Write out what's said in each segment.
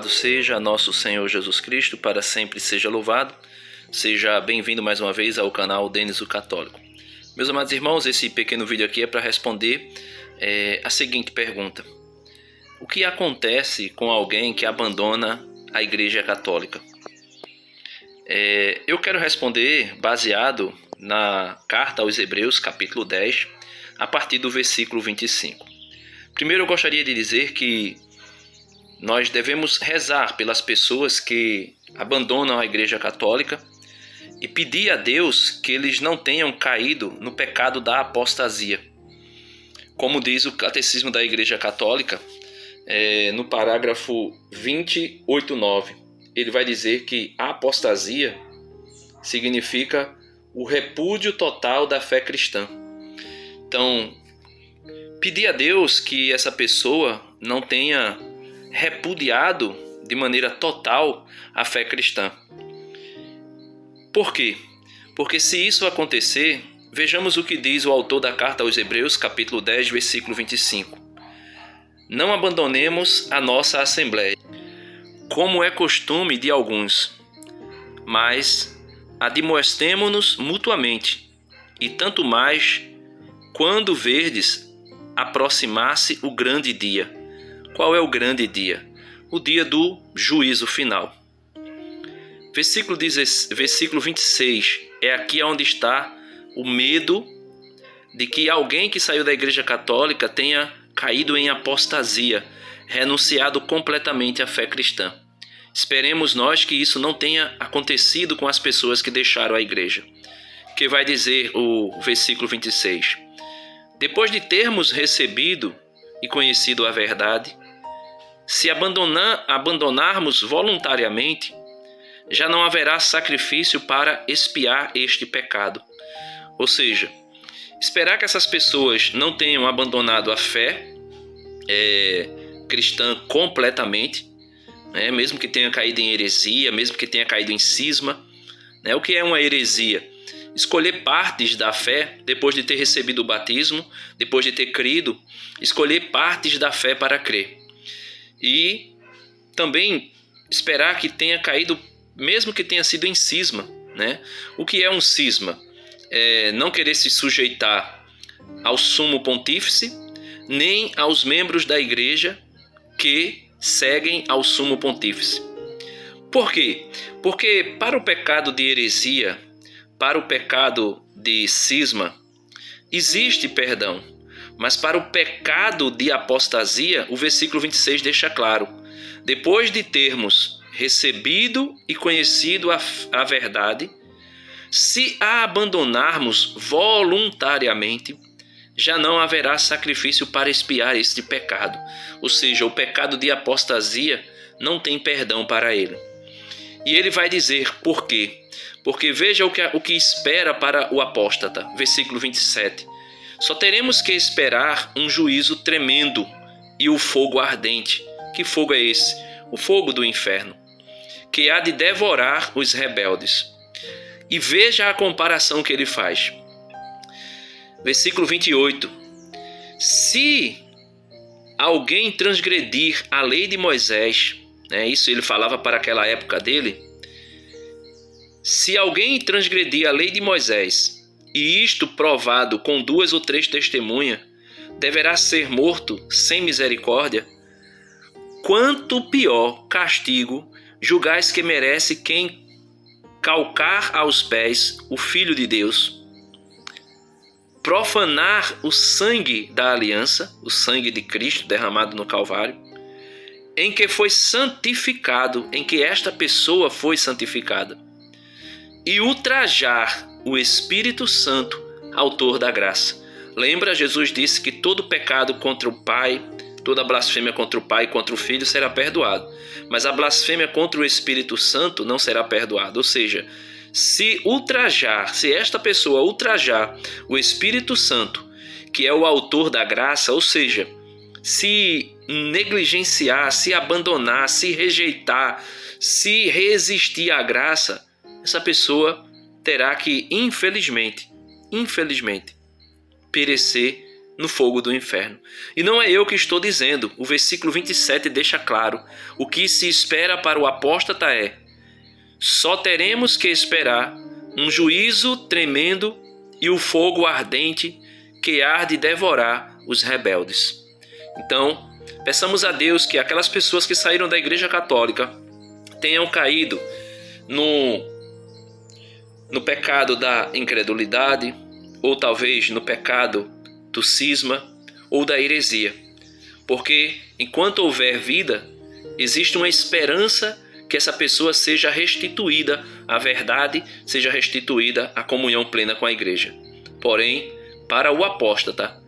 Louvado seja nosso Senhor Jesus Cristo, para sempre seja louvado. Seja bem-vindo mais uma vez ao canal Denis o Católico. Meus amados irmãos, esse pequeno vídeo aqui é para responder a seguinte pergunta: o que acontece com alguém que abandona a Igreja Católica? Eu quero responder baseado na carta aos Hebreus, capítulo 10, a partir do versículo 25. Primeiro eu gostaria de dizer que nós devemos rezar pelas pessoas que abandonam a Igreja Católica e pedir a Deus que eles não tenham caído no pecado da apostasia. Como diz o Catecismo da Igreja Católica, no parágrafo 28.9, ele vai dizer que a apostasia significa o repúdio total da fé cristã. Então, pedir a Deus que essa pessoa não tenha repudiado de maneira total a fé cristã. Por quê? Porque se isso acontecer, vejamos o que diz o autor da carta aos Hebreus, capítulo 10, versículo 25. Não abandonemos a nossa assembleia, como é costume de alguns, mas admoestemo-nos mutuamente, e tanto mais quando verdes aproximar-se o grande dia. Qual é o grande dia? O dia do juízo final. Versículo 26, é aqui onde está o medo de que alguém que saiu da Igreja Católica tenha caído em apostasia, renunciado completamente à fé cristã. Esperemos nós que isso não tenha acontecido com as pessoas que deixaram a igreja. Que vai dizer o versículo 26. Depois de termos recebido e conhecido a verdade, se abandonarmos voluntariamente, já não haverá sacrifício para expiar este pecado. Ou seja, esperar que essas pessoas não tenham abandonado a fé cristã completamente, mesmo que tenha caído em heresia, mesmo que tenha caído em cisma. O que é uma heresia? Escolher partes da fé depois de ter recebido o batismo, depois de ter crido, escolher partes da fé para crer. E também esperar que tenha caído, mesmo que tenha sido em cisma. O que é um cisma? Não querer se sujeitar ao sumo pontífice, nem aos membros da igreja que seguem ao sumo pontífice. Por quê? Porque para o pecado de heresia, para o pecado de cisma, existe perdão. Mas para o pecado de apostasia, o versículo 26 deixa claro: depois de termos recebido e conhecido a verdade, se a abandonarmos voluntariamente, já não haverá sacrifício para expiar este pecado. Ou seja, o pecado de apostasia não tem perdão para ele. E ele vai dizer por quê? Porque veja o que espera para o apóstata. Versículo 27. Só teremos que esperar um juízo tremendo e o fogo ardente. Que fogo é esse? O fogo do inferno, que há de devorar os rebeldes. E veja a comparação que ele faz. Versículo 28. Se alguém transgredir a lei de Moisés, isso ele falava para aquela época dele. Se alguém transgredir a lei de Moisés, e isto provado com 2 ou 3 testemunhas, deverá ser morto sem misericórdia. Quanto pior castigo julgais que merece quem calcar aos pés o Filho de Deus, profanar o sangue da aliança, o sangue de Cristo derramado no Calvário, em que foi santificado, em que esta pessoa foi santificada, e ultrajar o Espírito Santo, autor da graça. Lembra, Jesus disse que todo pecado contra o Pai, toda blasfêmia contra o Pai e contra o Filho será perdoado, mas a blasfêmia contra o Espírito Santo não será perdoada. Ou seja, se esta pessoa ultrajar o Espírito Santo, que é o autor da graça, ou seja, se negligenciar, se abandonar, se rejeitar, se resistir à graça, essa pessoa terá que, infelizmente, perecer no fogo do inferno. E não é eu que estou dizendo, o versículo 27 deixa claro: o que se espera para o apóstata é: só teremos que esperar um juízo tremendo e o fogo ardente que há de devorar os rebeldes. Então, peçamos a Deus que aquelas pessoas que saíram da Igreja Católica tenham caído no pecado da incredulidade, ou talvez no pecado do cisma ou da heresia. Porque enquanto houver vida, existe uma esperança que essa pessoa seja restituída à verdade, seja restituída à comunhão plena com a igreja. Porém, para o apóstata,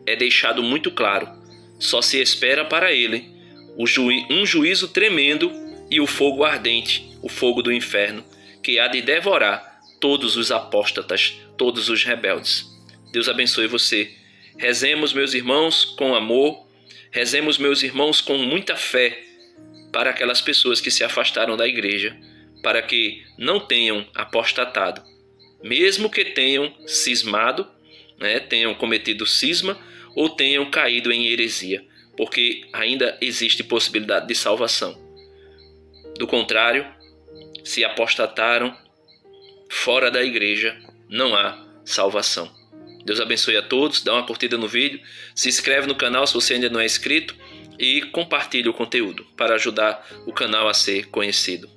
é deixado muito claro: só se espera para ele um juízo tremendo e o fogo ardente, o fogo do inferno, que há de devorar todos os apóstatas, todos os rebeldes. Deus abençoe você. Rezemos, meus irmãos, com amor. Rezemos, meus irmãos, com muita fé para aquelas pessoas que se afastaram da igreja, para que não tenham apostatado, mesmo que tenham cismado, tenham cometido cisma ou tenham caído em heresia, porque ainda existe possibilidade de salvação. Do contrário, se apostataram fora da igreja, não há salvação. Deus abençoe a todos, dá uma curtida no vídeo, se inscreve no canal se você ainda não é inscrito e compartilhe o conteúdo para ajudar o canal a ser conhecido.